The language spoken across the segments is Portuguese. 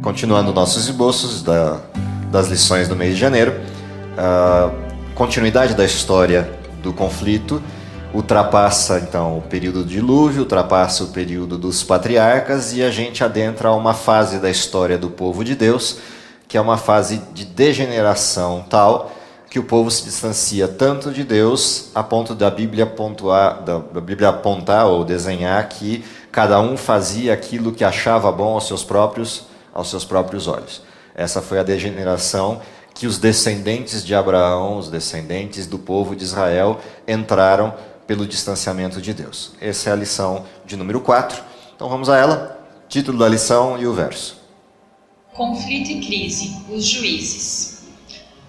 Continuando nossos esboços das lições do mês de janeiro, a continuidade da história do conflito ultrapassa então o período do dilúvio, ultrapassa o período dos patriarcas e a gente adentra a uma fase da história do povo de Deus, que é uma fase de degeneração tal que o povo se distancia tanto de Deus a ponto da Bíblia apontar ou desenhar que cada um fazia aquilo que achava bom aos seus próprios olhos. Essa foi a degeneração que os descendentes de Abraão, os descendentes do povo de Israel, entraram pelo distanciamento de Deus. Essa é a lição de número 4. Então vamos a ela. Título da lição e o verso. Conflito e crise, os juízes.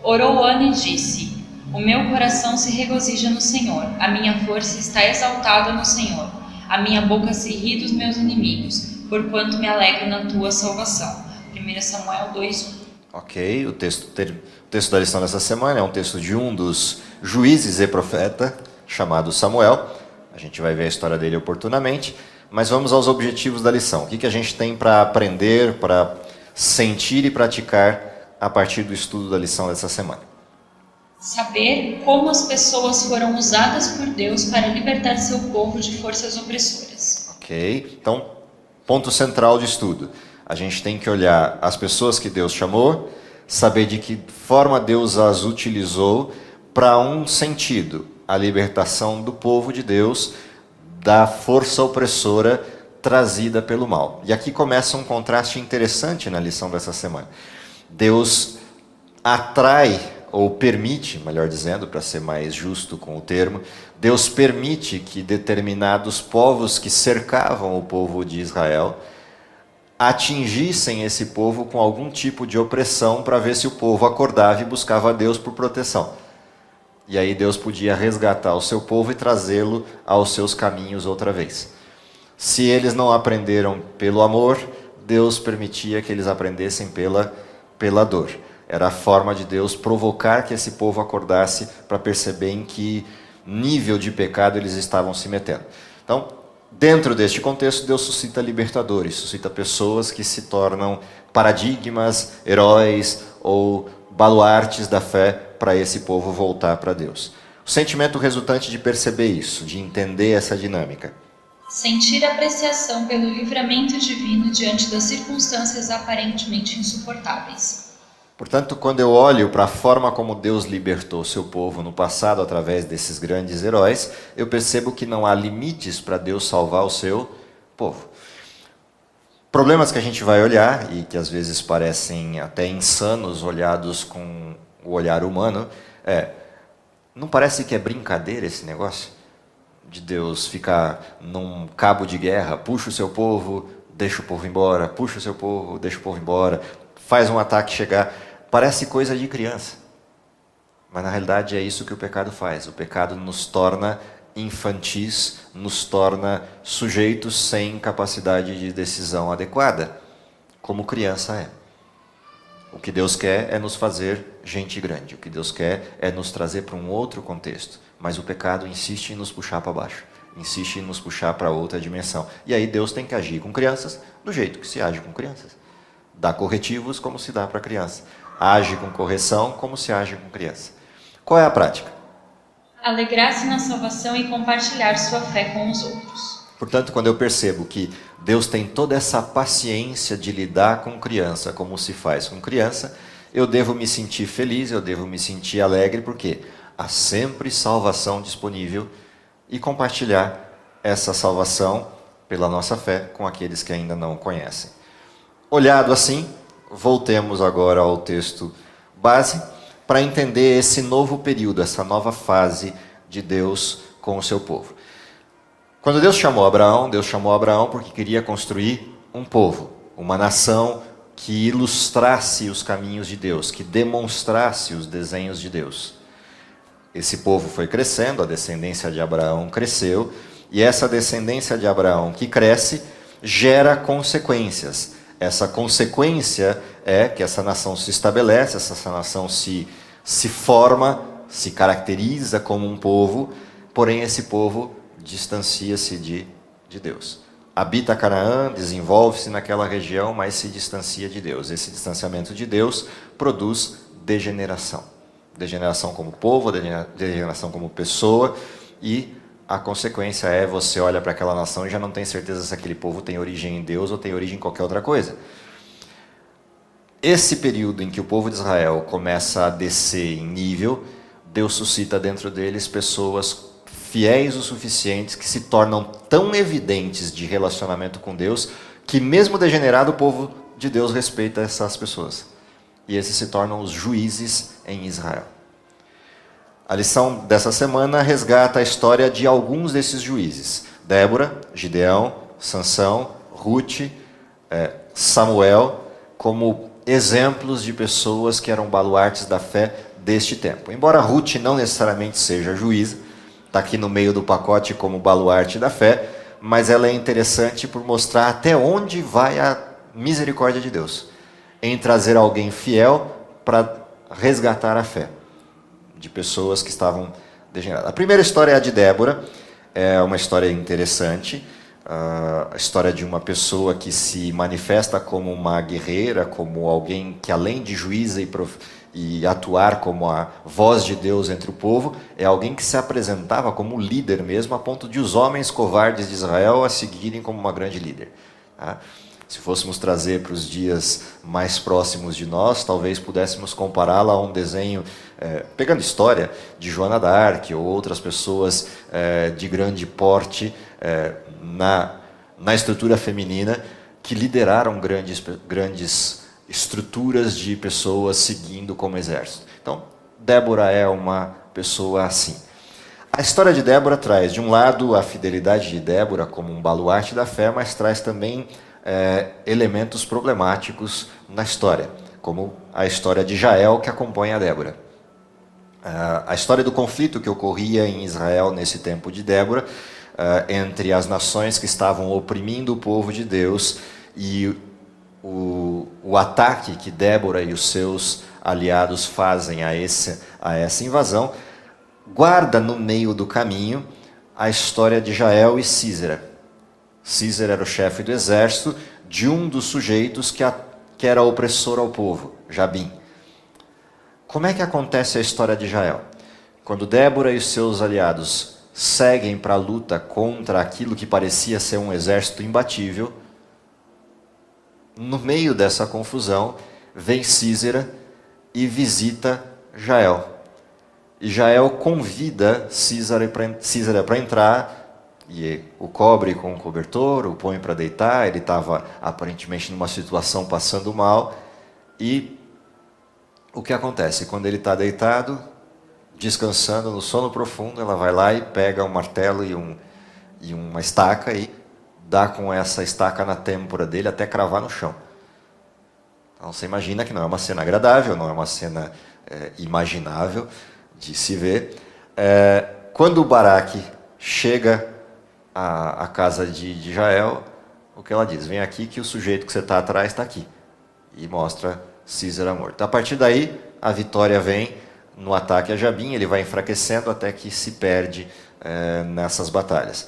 Orou Ana e disse: O meu coração se regozija no Senhor, a minha força está exaltada no Senhor. A minha boca se ri dos meus inimigos, porquanto me alegro na tua salvação. 1 Samuel 2:1. Ok, o texto da lição dessa semana é um texto de um dos juízes e profeta, chamado Samuel. A gente vai ver a história dele oportunamente, mas vamos aos objetivos da lição. O que a gente tem para aprender, para sentir e praticar a partir do estudo da lição dessa semana? Saber como as pessoas foram usadas por Deus para libertar seu povo de forças opressoras. Ok, então, ponto central de estudo. A gente tem que olhar as pessoas que Deus chamou, saber de que forma Deus as utilizou para um sentido, a libertação do povo de Deus da força opressora trazida pelo mal. E aqui começa um contraste interessante na lição dessa semana. Deus atrai, ou permite, melhor dizendo, para ser mais justo com o termo, Deus permite que determinados povos que cercavam o povo de Israel atingissem esse povo com algum tipo de opressão para ver se o povo acordava e buscava a Deus por proteção. E aí Deus podia resgatar o seu povo e trazê-lo aos seus caminhos outra vez. Se eles não aprenderam pelo amor, Deus permitia que eles aprendessem pela dor. Era a forma de Deus provocar que esse povo acordasse para perceber em que nível de pecado eles estavam se metendo. Então, dentro deste contexto, Deus suscita libertadores, suscita pessoas que se tornam paradigmas, heróis ou baluartes da fé para esse povo voltar para Deus. O sentimento resultante de perceber isso, de entender essa dinâmica. Sentir apreciação pelo livramento divino diante das circunstâncias aparentemente insuportáveis. Portanto, quando eu olho para a forma como Deus libertou seu povo no passado através desses grandes heróis, eu percebo que não há limites para Deus salvar o seu povo. Problemas que a gente vai olhar, e que às vezes parecem até insanos olhados com o olhar humano, não parece que é brincadeira esse negócio? De Deus ficar num cabo de guerra, puxa o seu povo, deixa o povo embora, puxa o seu povo, deixa o povo embora, faz um ataque chegar. Parece coisa de criança, mas na realidade é isso que o pecado faz. O pecado nos torna infantis, nos torna sujeitos sem capacidade de decisão adequada, como criança é. O que Deus quer é nos fazer gente grande, o que Deus quer é nos trazer para um outro contexto, mas o pecado insiste em nos puxar para baixo, insiste em nos puxar para outra dimensão. E aí Deus tem que agir com crianças do jeito que se age com crianças. Dá corretivos como se dá para criança. Age com correção como se age com criança. Qual é a prática? Alegrar-se na salvação e compartilhar sua fé com os outros. Portanto, quando eu percebo que Deus tem toda essa paciência de lidar com criança como se faz com criança, eu devo me sentir feliz, eu devo me sentir alegre, porque há sempre salvação disponível e compartilhar essa salvação pela nossa fé com aqueles que ainda não conhecem. Olhado assim, voltemos agora ao texto base para entender esse novo período, essa nova fase de Deus com o seu povo. Quando Deus chamou Abraão porque queria construir um povo, uma nação que ilustrasse os caminhos de Deus, que demonstrasse os desenhos de Deus. Esse povo foi crescendo, a descendência de Abraão cresceu, e essa descendência de Abraão que cresce gera consequências. Essa consequência é que essa nação se estabelece, essa nação se forma, se caracteriza como um povo, porém esse povo distancia-se de Deus. habita Canaã, desenvolve-se naquela região, mas se distancia de Deus. Esse distanciamento de Deus produz degeneração. Degeneração como povo, degeneração como pessoa, e a consequência é você olha para aquela nação e já não tem certeza se aquele povo tem origem em Deus ou tem origem em qualquer outra coisa. Esse período em que o povo de Israel começa a descer em nível, Deus suscita dentro deles pessoas fiéis o suficientes que se tornam tão evidentes de relacionamento com Deus que mesmo degenerado o povo de Deus respeita essas pessoas. E esses se tornam os juízes em Israel. A lição dessa semana resgata a história de alguns desses juízes. Débora, Gideão, Sansão, Ruth, Samuel, como exemplos de pessoas que eram baluartes da fé deste tempo. Embora Ruth não necessariamente seja juíza, está aqui no meio do pacote como baluarte da fé, mas ela é interessante por mostrar até onde vai a misericórdia de Deus em trazer alguém fiel para resgatar a fé de pessoas que estavam degeneradas. A primeira história é a de Débora, é uma história interessante, a história de uma pessoa que se manifesta como uma guerreira, como alguém que além de juíza e atuar como a voz de Deus entre o povo, é alguém que se apresentava como líder mesmo, a ponto de os homens covardes de Israel a seguirem como uma grande líder. Tá? Se fôssemos trazer para os dias mais próximos de nós, talvez pudéssemos compará-la a um desenho, pegando história, de Joana d'Arc ou outras pessoas de grande porte na estrutura feminina que lideraram grandes estruturas de pessoas seguindo como exército. Então, Débora é uma pessoa assim. A história de Débora traz, de um lado, a fidelidade de Débora como um baluarte da fé, mas traz também elementos problemáticos na história, como a história de Jael que acompanha a Débora. A história do conflito que ocorria em Israel nesse tempo de Débora, entre as nações que estavam oprimindo o povo de Deus e o ataque que Débora e os seus aliados fazem a essa invasão, guarda no meio do caminho a história de Jael e Sísera. Sísera era o chefe do exército de um dos sujeitos que era opressor ao povo, Jabim. Como é que acontece a história de Jael? Quando Débora e os seus aliados seguem para a luta contra aquilo que parecia ser um exército imbatível, no meio dessa confusão, vem Sísera e visita Jael. E Jael convida Sísera para entrar, e o cobre com o cobertor, o põe para deitar. Ele estava aparentemente numa situação passando mal. E o que acontece? Quando ele está deitado, descansando no sono profundo, ela vai lá e pega um martelo e uma estaca e dá com essa estaca na têmpora dele até cravar no chão. Então você imagina que não é uma cena agradável, não é uma cena imaginável de se ver. Quando o Baraque chega à casa de Jael, o que ela diz? Vem aqui que o sujeito que você está atrás está aqui. E mostra Sísera morto. A partir daí, a vitória vem no ataque a Jabim, ele vai enfraquecendo até que se perde nessas batalhas.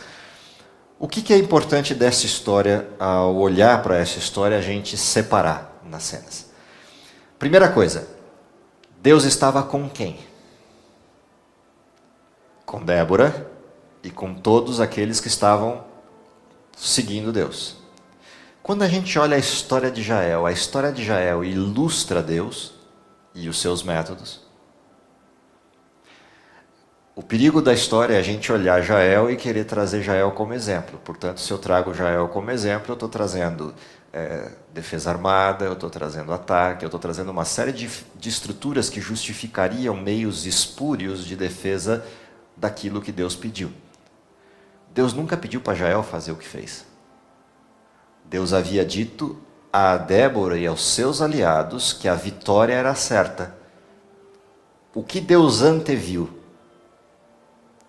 O que é importante dessa história, ao olhar para essa história, a gente separar nas cenas? Primeira coisa, Deus estava com quem? Com Débora e com todos aqueles que estavam seguindo Deus. Quando a gente olha a história de Jael ilustra Deus e os seus métodos. O perigo da história é a gente olhar Jael e querer trazer Jael como exemplo. Portanto, se eu trago Jael como exemplo, eu estou trazendo defesa armada, eu estou trazendo ataque, eu estou trazendo uma série de estruturas que justificariam meios espúrios de defesa daquilo que Deus pediu. Deus nunca pediu para Jael fazer o que fez. Deus havia dito a Débora e aos seus aliados que a vitória era certa. O que Deus anteviu?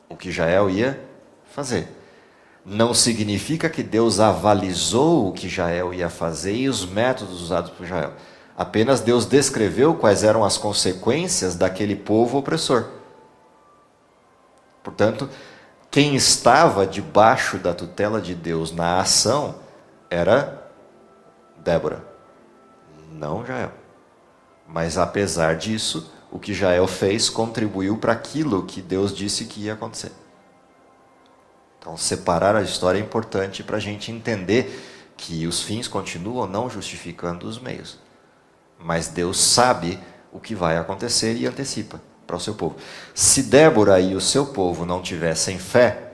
O que Jael ia fazer. Não significa que Deus avalizou o que Jael ia fazer e os métodos usados por Jael. Apenas Deus descreveu quais eram as consequências daquele povo opressor. Portanto, Quem estava debaixo da tutela de Deus na ação era Débora, não Jael. Mas apesar disso, o que Jael fez contribuiu para aquilo que Deus disse que ia acontecer. Então, separar a história é importante para a gente entender que os fins continuam não justificando os meios. Mas Deus sabe o que vai acontecer e antecipa para o seu povo. Se Débora e o seu povo não tivessem fé,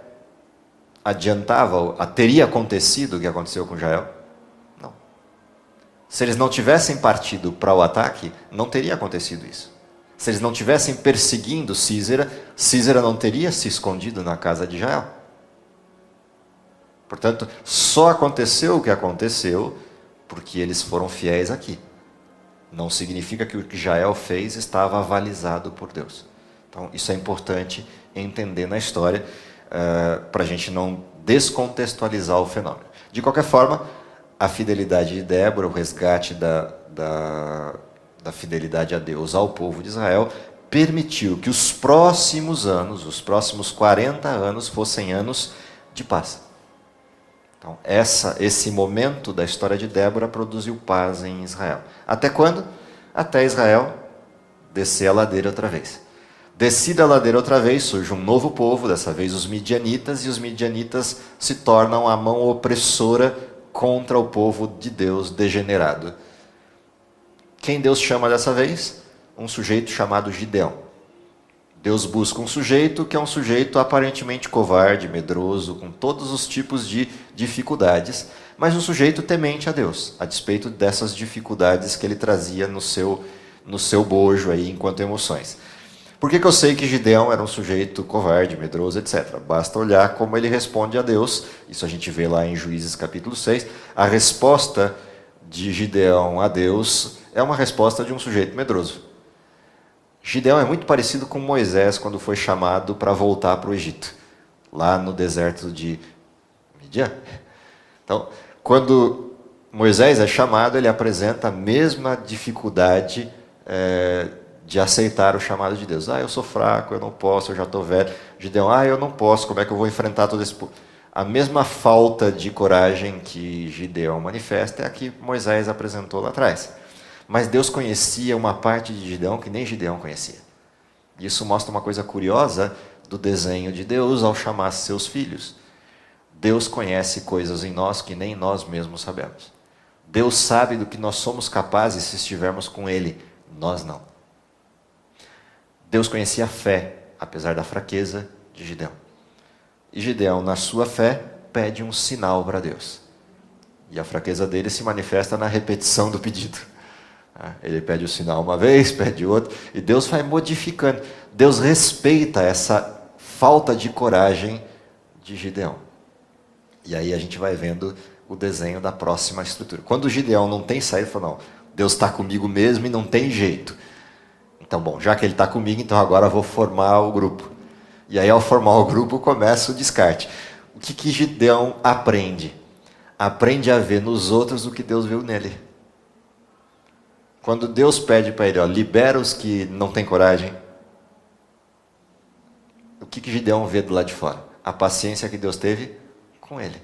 teria acontecido o que aconteceu com Jael? Não. Se eles não tivessem partido para o ataque, não teria acontecido isso. Se eles não tivessem perseguindo Sísera, Sísera não teria se escondido na casa de Jael. Portanto, só aconteceu o que aconteceu porque eles foram fiéis aqui. Não significa que o que Jael fez estava avalizado por Deus. Então, isso é importante entender na história, para a gente não descontextualizar o fenômeno. De qualquer forma, a fidelidade de Débora, o resgate da fidelidade a Deus ao povo de Israel, permitiu que os próximos anos, os próximos 40 anos, fossem anos de paz. Então, esse momento da história de Débora produziu paz em Israel. Até quando? Até Israel descer a ladeira outra vez. Descida a ladeira outra vez, surge um novo povo, dessa vez os midianitas, e os midianitas se tornam a mão opressora contra o povo de Deus degenerado. Quem Deus chama dessa vez? Um sujeito chamado Gideão. Deus busca um sujeito que é um sujeito aparentemente covarde, medroso, com todos os tipos de dificuldades, mas um sujeito temente a Deus, a despeito dessas dificuldades que ele trazia no seu bojo aí, enquanto emoções. Por que eu sei que Gideão era um sujeito covarde, medroso, etc? Basta olhar como ele responde a Deus. Isso a gente vê lá em Juízes capítulo 6. A resposta de Gideão a Deus é uma resposta de um sujeito medroso. Gideão é muito parecido com Moisés quando foi chamado para voltar para o Egito, lá no deserto de Midian. Então, quando Moisés é chamado, ele apresenta a mesma dificuldade de aceitar o chamado de Deus. Eu sou fraco, eu não posso, eu já estou velho. Gideão, eu não posso, como é que eu vou enfrentar todo esse povo? A mesma falta de coragem que Gideão manifesta é a que Moisés apresentou lá atrás. Mas Deus conhecia uma parte de Gideão que nem Gideão conhecia. Isso mostra uma coisa curiosa do desenho de Deus ao chamar seus filhos. Deus conhece coisas em nós que nem nós mesmos sabemos. Deus sabe do que nós somos capazes se estivermos com Ele, nós não. Deus conhecia a fé, apesar da fraqueza de Gideão. E Gideão, na sua fé, pede um sinal para Deus. E a fraqueza dele se manifesta na repetição do pedido. Ele pede o sinal uma vez, pede outro, e Deus vai modificando. Deus respeita essa falta de coragem de Gideão. E aí a gente vai vendo o desenho da próxima estrutura. Quando o Gideão não tem saída, ele fala, não, Deus está comigo mesmo e não tem jeito. Então, bom, já que ele está comigo, então agora eu vou formar o grupo. E aí, ao formar o grupo, começa o descarte. O que Gideão aprende? Aprende a ver nos outros o que Deus viu nele. Quando Deus pede para ele, libera os que não têm coragem, o que Gideão vê do lado de fora? A paciência que Deus teve com ele.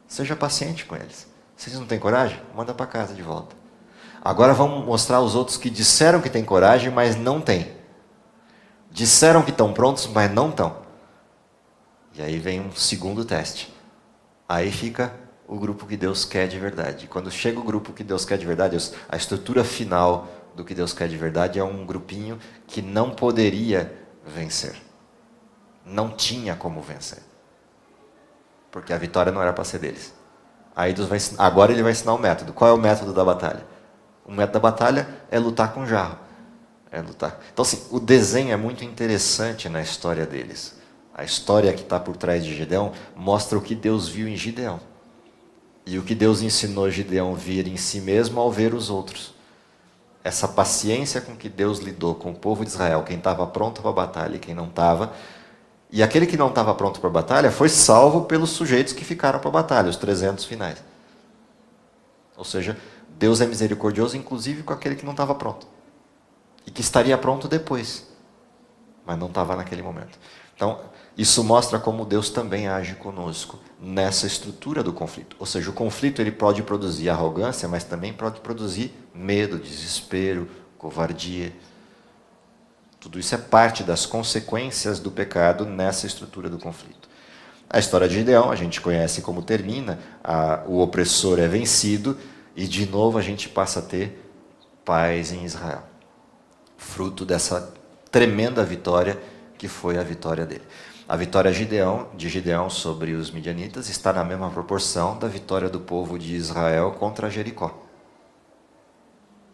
Seja paciente com eles. Se eles não têm coragem, manda para casa de volta. Agora vamos mostrar aos outros que disseram que têm coragem, mas não têm. Disseram que estão prontos, mas não estão. E aí vem um segundo teste. Aí fica o grupo que Deus quer de verdade. Quando chega o grupo que Deus quer de verdade, a estrutura final do que Deus quer de verdade é um grupinho que não poderia vencer. Não tinha como vencer. Porque a vitória não era para ser deles. Aí agora ele vai ensinar o método. Qual é o método da batalha? O método da batalha é lutar com jarro. É lutar. Então, assim, o desenho é muito interessante na história deles. A história que está por trás de Gideão mostra o que Deus viu em Gideão. E o que Deus ensinou Gideão vir em si mesmo ao ver os outros. Essa paciência com que Deus lidou com o povo de Israel, quem estava pronto para a batalha e quem não estava. E aquele que não estava pronto para a batalha foi salvo pelos sujeitos que ficaram para a batalha, os 300 finais. Ou seja, Deus é misericordioso inclusive com aquele que não estava pronto. E que estaria pronto depois. Mas não estava naquele momento. Então, isso mostra como Deus também age conosco nessa estrutura do conflito. Ou seja, o conflito ele pode produzir arrogância, mas também pode produzir medo, desespero, covardia. Tudo isso é parte das consequências do pecado nessa estrutura do conflito. A história de Gideão, a gente conhece como termina, o opressor é vencido e de novo a gente passa a ter paz em Israel. Fruto dessa tremenda vitória que foi a vitória dele. A vitória de Gideão sobre os midianitas está na mesma proporção da vitória do povo de Israel contra Jericó.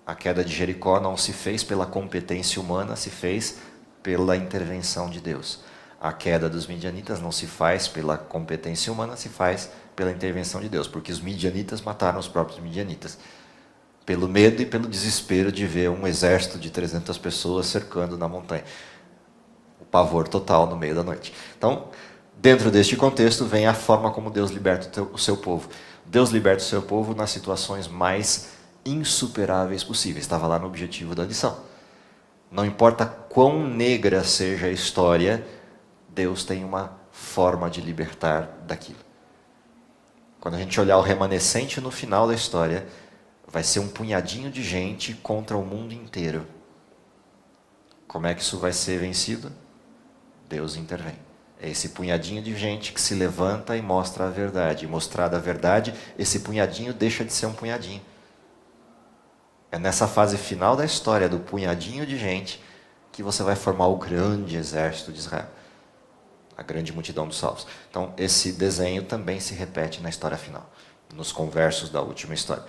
A queda de Jericó não se fez pela competência humana, se fez pela intervenção de Deus. A queda dos midianitas não se faz pela competência humana, se faz pela intervenção de Deus, porque os midianitas mataram os próprios midianitas, pelo medo e pelo desespero de ver um exército de 300 pessoas cercando na montanha. O pavor total no meio da noite. Então, dentro deste contexto, vem a forma como Deus liberta o seu povo. Deus liberta o seu povo nas situações mais insuperáveis possíveis. Estava lá no objetivo da lição. Não importa quão negra seja a história, Deus tem uma forma de libertar daquilo. Quando a gente olhar o remanescente no final da história, vai ser um punhadinho de gente contra o mundo inteiro. Como é que isso vai ser vencido? Deus intervém. É esse punhadinho de gente que se levanta e mostra a verdade. E mostrada a verdade, esse punhadinho deixa de ser um punhadinho. É nessa fase final da história do punhadinho de gente que você vai formar o grande exército de Israel. A grande multidão dos salvos. Então, esse desenho também se repete na história final, nos conversos da última história.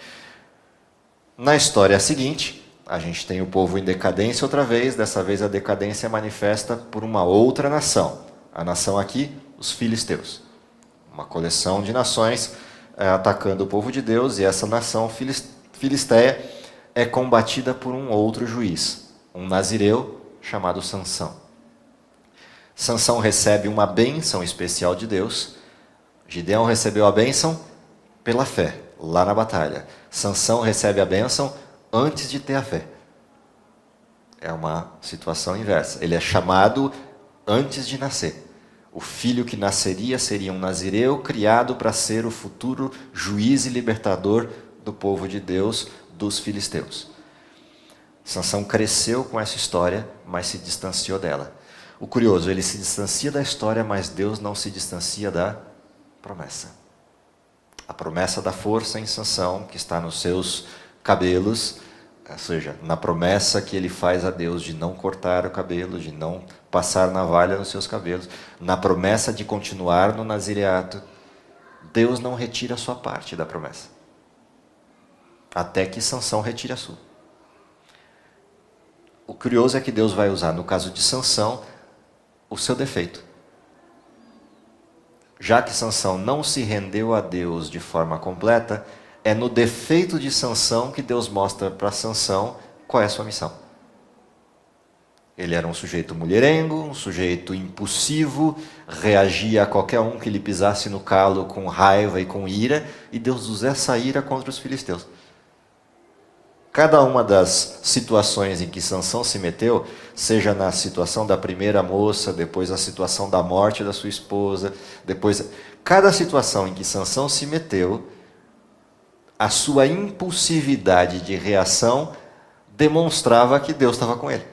Na história seguinte, a gente tem o povo em decadência outra vez. Dessa vez a decadência é manifesta por uma outra nação. A nação aqui, os filisteus. Uma coleção de nações atacando o povo de Deus, e essa nação filisteia é combatida por um outro juiz, um nazireu chamado Sansão. Sansão recebe uma bênção especial de Deus. Gideão recebeu a bênção pela fé, lá na batalha. Sansão recebe a bênção antes de ter a fé. É uma situação inversa. Ele é chamado antes de nascer. O filho que nasceria seria um nazireu criado para ser o futuro juiz e libertador do povo de Deus, dos filisteus. Sansão cresceu com essa história, mas se distanciou dela. O curioso, ele se distancia da história, mas Deus não se distancia da promessa. A promessa da força em Sansão, que está nos seus cabelos, ou seja, na promessa que ele faz a Deus de não cortar o cabelo, de não passar navalha nos seus cabelos, na promessa de continuar no nazireato, Deus não retira a sua parte da promessa, até que Sansão retire a sua. O curioso é que Deus vai usar, no caso de Sansão, o seu defeito. Já que Sansão não se rendeu a Deus de forma completa, é no defeito de Sansão que Deus mostra para Sansão qual é a sua missão. Ele era um sujeito mulherengo, um sujeito impulsivo, reagia a qualquer um que lhe pisasse no calo com raiva e com ira, e Deus usa essa ira contra os filisteus. Cada uma das situações em que Sansão se meteu, seja na situação da primeira moça, depois a situação da morte da sua esposa, depois cada situação em que Sansão se meteu, a sua impulsividade de reação demonstrava que Deus estava com ele.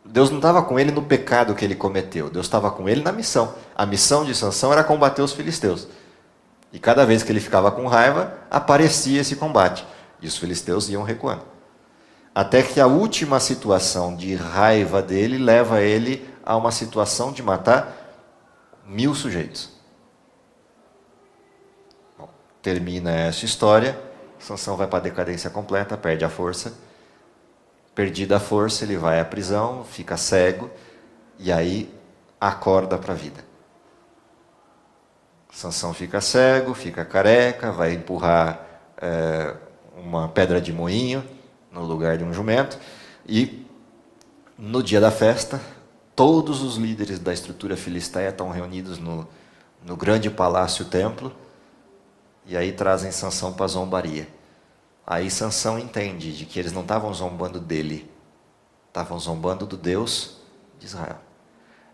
Deus não estava com ele no pecado que ele cometeu, Deus estava com ele na missão. A missão de Sansão era combater os filisteus. E cada vez que ele ficava com raiva, aparecia esse combate. E os filisteus iam recuando. Até que a última situação de raiva dele leva ele a uma situação de matar 1000 sujeitos. Bom, termina essa história, Sansão vai para a decadência completa, perde a força. Perdida a força, ele vai à prisão, fica cego e aí acorda para a vida. Sansão fica cego, fica careca, vai empurrar uma pedra de moinho no lugar de um jumento, e no dia da festa, todos os líderes da estrutura filisteia estão reunidos no grande palácio templo, e aí trazem Sansão para a zombaria. Aí Sansão entende de que eles não estavam zombando dele, estavam zombando do Deus de Israel.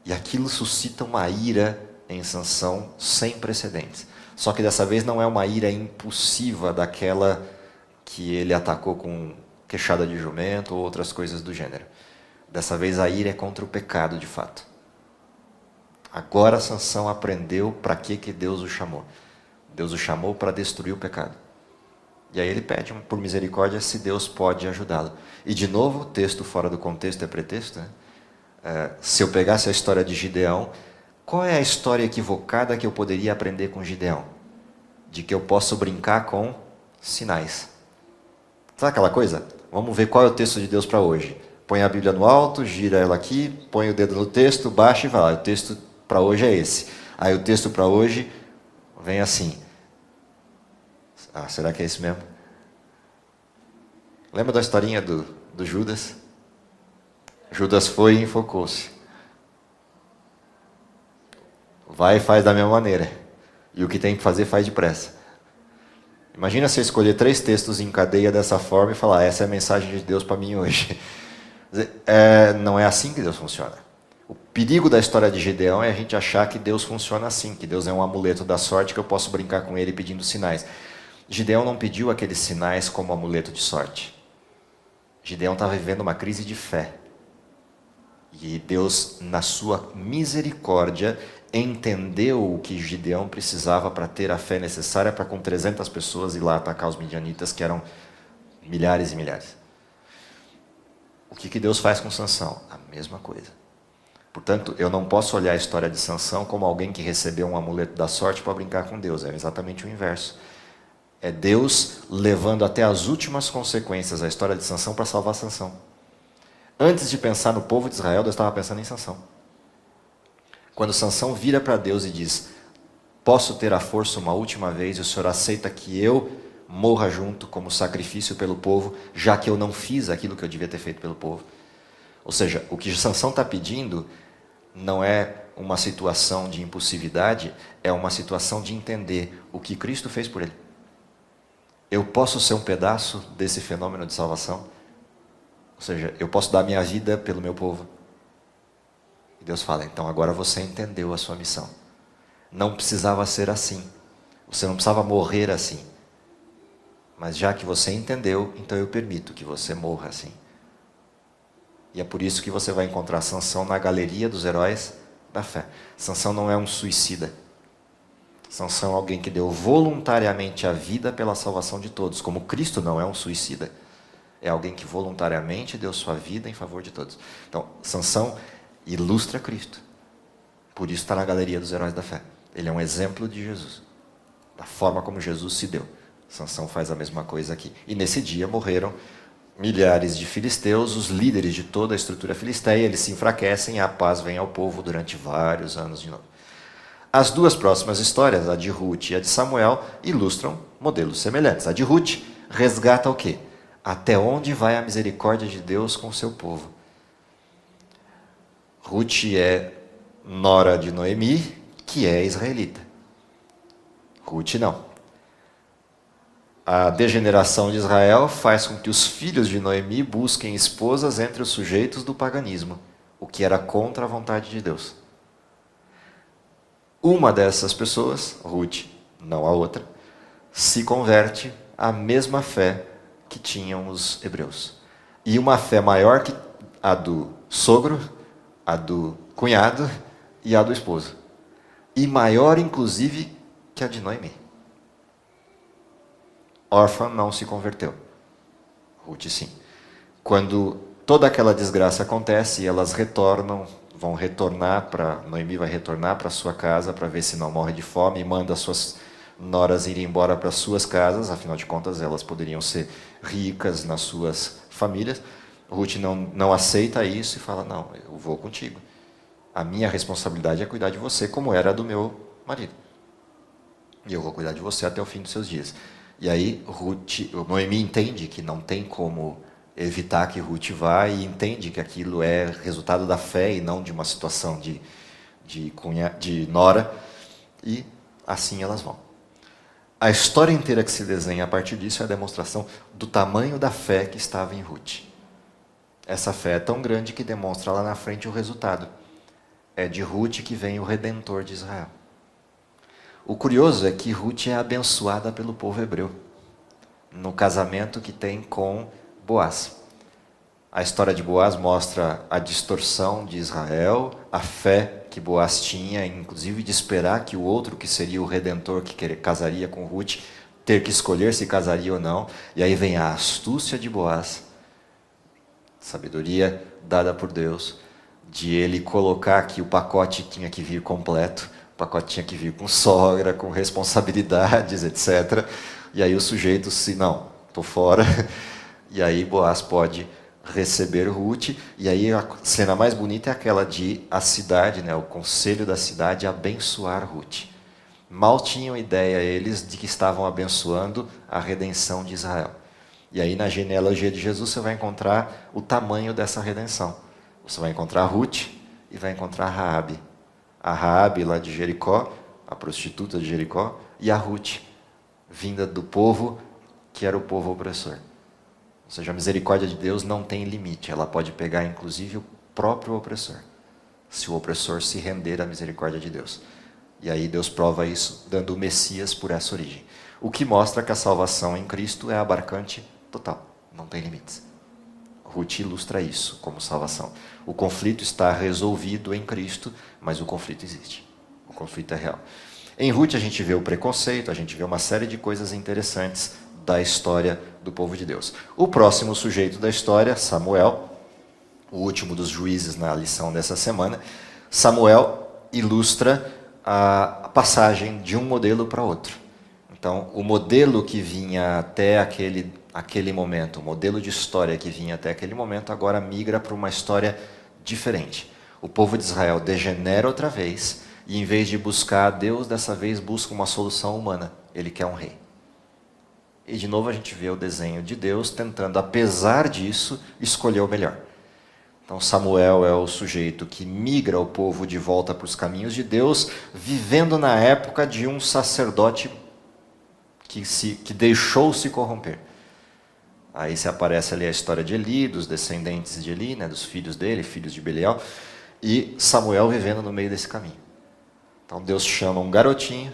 E aquilo suscita uma ira em Sansão sem precedentes. Só que dessa vez não é uma ira impulsiva daquela que ele atacou com queixada de jumento ou outras coisas do gênero. Dessa vez a ira é contra o pecado de fato. Agora Sansão aprendeu para que Deus o chamou. Deus o chamou para destruir o pecado. E aí ele pede por misericórdia se Deus pode ajudá-lo. E de novo, texto fora do contexto é pretexto, né? Se eu pegasse a história de Gideão, qual é a história equivocada que eu poderia aprender com Gideão? De que eu posso brincar com sinais. Sabe aquela coisa? Vamos ver qual é o texto de Deus para hoje. Põe a Bíblia no alto, gira ela aqui, põe o dedo no texto, baixa e vai. O texto para hoje é esse. Aí o texto para hoje vem assim. Será que é esse mesmo? Lembra da historinha do Judas? Judas foi e enfocou-se. Vai e faz da mesma maneira. E o que tem que fazer, faz depressa. Imagina você escolher 3 textos em cadeia dessa forma e falar, essa é a mensagem de Deus para mim hoje. Não é assim que Deus funciona. O perigo da história de Gideão é a gente achar que Deus funciona assim, que Deus é um amuleto da sorte que eu posso brincar com ele pedindo sinais. Gideão não pediu aqueles sinais como amuleto de sorte. Gideão estava vivendo uma crise de fé. E Deus, na sua misericórdia, entendeu o que Gideão precisava para ter a fé necessária para com 300 pessoas ir lá atacar os midianitas, que eram milhares e milhares. O que Deus faz com Sansão? A mesma coisa. Portanto, eu não posso olhar a história de Sansão como alguém que recebeu um amuleto da sorte para brincar com Deus. É exatamente o inverso. É Deus levando até as últimas consequências a história de Sansão para salvar Sansão. Antes de pensar no povo de Israel, Deus estava pensando em Sansão. Quando Sansão vira para Deus e diz, posso ter a força uma última vez e o Senhor aceita que eu morra junto como sacrifício pelo povo, já que eu não fiz aquilo que eu devia ter feito pelo povo. Ou seja, o que Sansão está pedindo não é uma situação de impulsividade, é uma situação de entender o que Cristo fez por ele. Eu posso ser um pedaço desse fenômeno de salvação? Ou seja, eu posso dar minha vida pelo meu povo. E Deus fala, então agora você entendeu a sua missão. Não precisava ser assim. Você não precisava morrer assim. Mas já que você entendeu, então eu permito que você morra assim. E é por isso que você vai encontrar Sansão na galeria dos heróis da fé. Sansão não é um suicida. Sansão é alguém que deu voluntariamente a vida pela salvação de todos. Como Cristo não é um suicida. É alguém que voluntariamente deu sua vida em favor de todos. Então, Sansão ilustra Cristo. Por isso está na galeria dos heróis da fé. Ele é um exemplo de Jesus. Da forma como Jesus se deu. Sansão faz a mesma coisa aqui. E nesse dia morreram milhares de filisteus, os líderes de toda a estrutura filisteia, eles se enfraquecem e a paz vem ao povo durante vários anos de novo. As 2 próximas histórias, a de Ruth e a de Samuel, ilustram modelos semelhantes. A de Ruth resgata o quê? Até onde vai a misericórdia de Deus com o seu povo? Ruth é nora de Noemi, que é israelita. Ruth não. A degeneração de Israel faz com que os filhos de Noemi busquem esposas entre os sujeitos do paganismo, o que era contra a vontade de Deus. Uma dessas pessoas, Ruth, não a outra, se converte à mesma fé que tinham os hebreus. E uma fé maior que a do sogro, a do cunhado e a do esposo. E maior, inclusive, que a de Noemi. Órfã não se converteu. Ruth sim. Quando toda aquela desgraça acontece e elas vão retornar para... Noemi vai retornar para sua casa para ver se não morre de fome e manda suas noras irem embora para suas casas, afinal de contas elas poderiam ser ricas nas suas famílias. Ruth não aceita isso e fala, não, eu vou contigo. A minha responsabilidade é cuidar de você como era a do meu marido. E eu vou cuidar de você até o fim dos seus dias. E aí Noemi entende que não tem como evitar que Ruth vá e entende que aquilo é resultado da fé e não de uma situação de nora. E assim elas vão. A história inteira que se desenha a partir disso é a demonstração do tamanho da fé que estava em Ruth. Essa fé é tão grande que demonstra lá na frente o resultado. É de Ruth que vem o Redentor de Israel. O curioso é que Ruth é abençoada pelo povo hebreu, no casamento que tem com Boaz. A história de Boaz mostra a distorção de Israel, a fé que Boaz tinha, inclusive de esperar que o outro, que seria o Redentor, que casaria com Ruth, ter que escolher se casaria ou não. E aí vem a astúcia de Boaz, sabedoria dada por Deus, de ele colocar que o pacote tinha que vir completo, o pacote tinha que vir com sogra, com responsabilidades, etc. E aí o sujeito, se não, estou fora, e aí Boaz pode receber Ruth, e aí a cena mais bonita é aquela de a cidade, o conselho da cidade abençoar Ruth. Mal tinham ideia eles de que estavam abençoando a redenção de Israel. E aí na genealogia de Jesus você vai encontrar o tamanho dessa redenção. Você vai encontrar Ruth e vai encontrar Raabe. A Raabe lá de Jericó, a prostituta de Jericó, e a Ruth, vinda do povo que era o povo opressor. Ou seja, a misericórdia de Deus não tem limite, ela pode pegar inclusive o próprio opressor, se o opressor se render à misericórdia de Deus. E aí Deus prova isso dando o Messias por essa origem. O que mostra que a salvação em Cristo é abarcante total, não tem limites. Ruth ilustra isso como salvação. O conflito está resolvido em Cristo, mas o conflito existe. O conflito é real. Em Ruth a gente vê o preconceito, a gente vê uma série de coisas interessantes da história do povo de Deus. O próximo sujeito da história, Samuel, o último dos juízes na lição dessa semana. Samuel ilustra a passagem de um modelo para outro. Então, o modelo que vinha até aquele momento, o modelo de história que vinha até aquele momento, agora migra para uma história diferente. O povo de Israel degenera outra vez, e em vez de buscar a Deus, dessa vez busca uma solução humana. Ele quer um rei. E de novo a gente vê o desenho de Deus tentando, apesar disso, escolher o melhor. Então Samuel é o sujeito que migra o povo de volta para os caminhos de Deus, vivendo na época de um sacerdote que deixou se corromper. Aí se aparece ali a história de Eli, dos descendentes de Eli, dos filhos dele, filhos de Belial, e Samuel vivendo no meio desse caminho. Então Deus chama um garotinho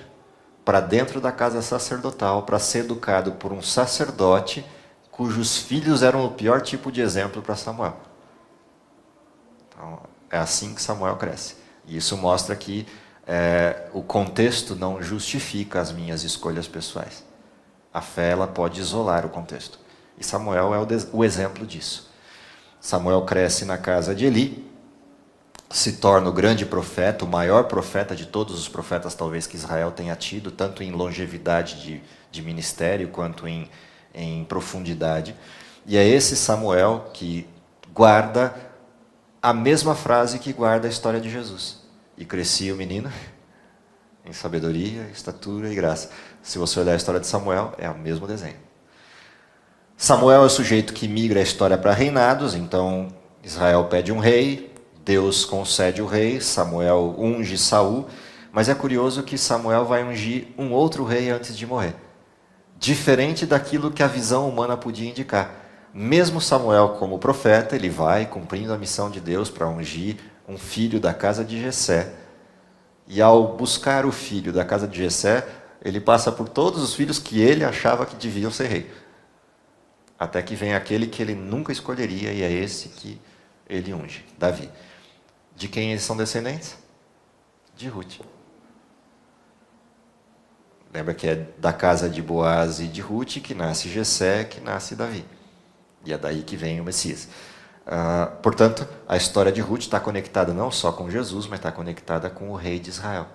para dentro da casa sacerdotal, para ser educado por um sacerdote cujos filhos eram o pior tipo de exemplo para Samuel. Então, é assim que Samuel cresce. E isso mostra que o contexto não justifica as minhas escolhas pessoais. A fé ela pode isolar o contexto. E Samuel é o exemplo disso. Samuel cresce na casa de Eli, se torna o grande profeta, o maior profeta de todos os profetas talvez que Israel tenha tido, tanto em longevidade de ministério quanto em profundidade. E é esse Samuel que guarda a mesma frase que guarda a história de Jesus. E crescia o menino em sabedoria, estatura e graça. Se você olhar a história de Samuel, é o mesmo desenho. Samuel é o sujeito que migra a história para reinados, então Israel pede um rei, Deus concede o rei, Samuel unge Saul, mas é curioso que Samuel vai ungir um outro rei antes de morrer. Diferente daquilo que a visão humana podia indicar. Mesmo Samuel como profeta, ele vai cumprindo a missão de Deus para ungir um filho da casa de Jessé. E ao buscar o filho da casa de Jessé, ele passa por todos os filhos que ele achava que deviam ser rei. Até que vem aquele que ele nunca escolheria, e é esse que ele unge, Davi. De quem eles são descendentes? De Ruth. Lembra que é da casa de Boaz e de Ruth que nasce Jessé, que nasce Davi. E é daí que vem o Messias. Portanto, a história de Ruth está conectada não só com Jesus, mas está conectada com o rei de Israel.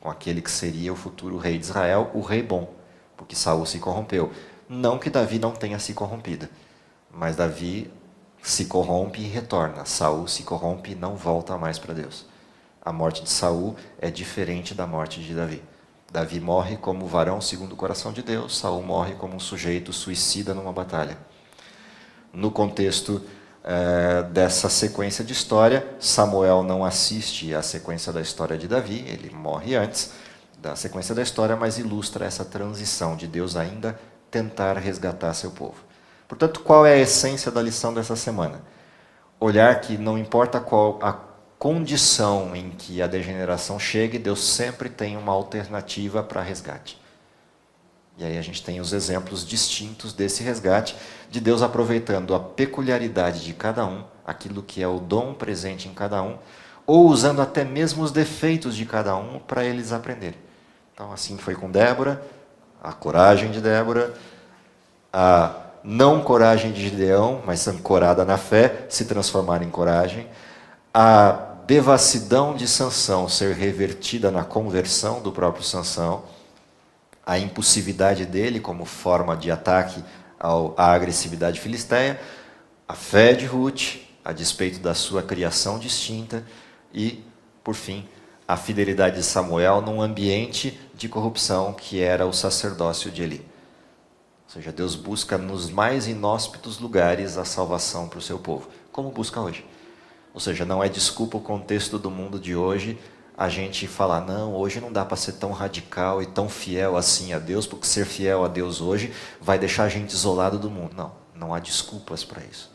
Com aquele que seria o futuro rei de Israel, o rei bom. Porque Saul se corrompeu. Não que Davi não tenha se corrompido, mas Davi se corrompe e retorna. Saul se corrompe e não volta mais para Deus. A morte de Saul é diferente da morte de Davi. Davi morre como varão segundo o coração de Deus, Saul morre como um sujeito suicida numa batalha. No contexto dessa sequência de história, Samuel não assiste à sequência da história de Davi, ele morre antes da sequência da história, mas ilustra essa transição de Deus ainda tentar resgatar seu povo. Portanto, qual é a essência da lição dessa semana? Olhar que não importa condição em que a degeneração chegue, Deus sempre tem uma alternativa para resgate. E aí a gente tem os exemplos distintos desse resgate, de Deus aproveitando a peculiaridade de cada um, aquilo que é o dom presente em cada um, ou usando até mesmo os defeitos de cada um para eles aprenderem. Então assim foi com Débora, a coragem de Débora, a não coragem de Gideão, mas ancorada na fé, se transformar em coragem, a devassidão de Sansão ser revertida na conversão do próprio Sansão, a impulsividade dele como forma de ataque à agressividade filisteia, a fé de Ruth, a despeito da sua criação distinta, e, por fim, a fidelidade de Samuel num ambiente de corrupção que era o sacerdócio de Eli. Ou seja, Deus busca nos mais inóspitos lugares a salvação para o seu povo, como busca hoje. Ou seja, não é desculpa o contexto do mundo de hoje a gente falar, não, hoje não dá para ser tão radical e tão fiel assim a Deus, porque ser fiel a Deus hoje vai deixar a gente isolado do mundo. Não, não há desculpas para isso.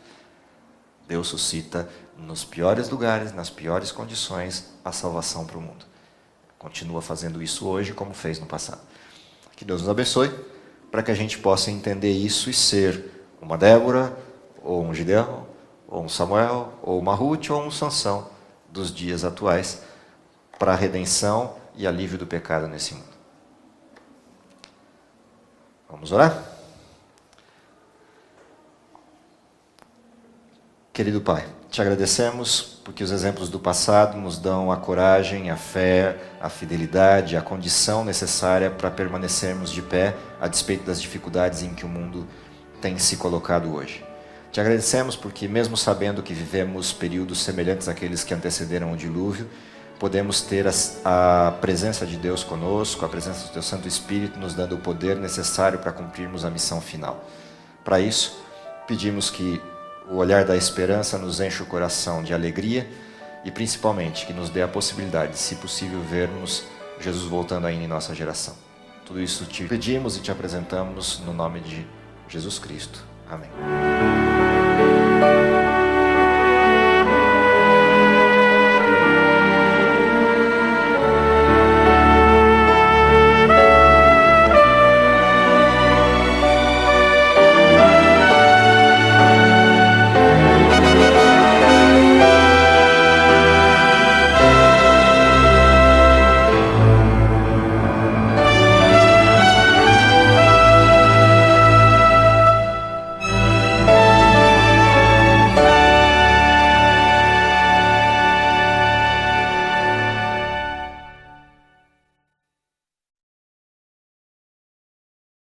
Deus suscita nos piores lugares, nas piores condições, a salvação para o mundo. Continua fazendo isso hoje como fez no passado. Que Deus nos abençoe, para que a gente possa entender isso e ser uma Débora, ou um Gideão, ou um Samuel, ou uma Ruth, ou um Sansão dos dias atuais, para a redenção e alívio do pecado nesse mundo. Vamos orar? Querido Pai, te agradecemos porque os exemplos do passado nos dão a coragem, a fé, a fidelidade, a condição necessária para permanecermos de pé a despeito das dificuldades em que o mundo tem se colocado hoje. Te agradecemos porque, mesmo sabendo que vivemos períodos semelhantes àqueles que antecederam o dilúvio, podemos ter a presença de Deus conosco, a presença do Teu Santo Espírito nos dando o poder necessário para cumprirmos a missão final. Para isso, pedimos que o olhar da esperança nos enche o coração de alegria e, principalmente, que nos dê a possibilidade, se possível, vermos Jesus voltando ainda em nossa geração. Tudo isso te pedimos e te apresentamos no nome de Jesus Cristo. Amém.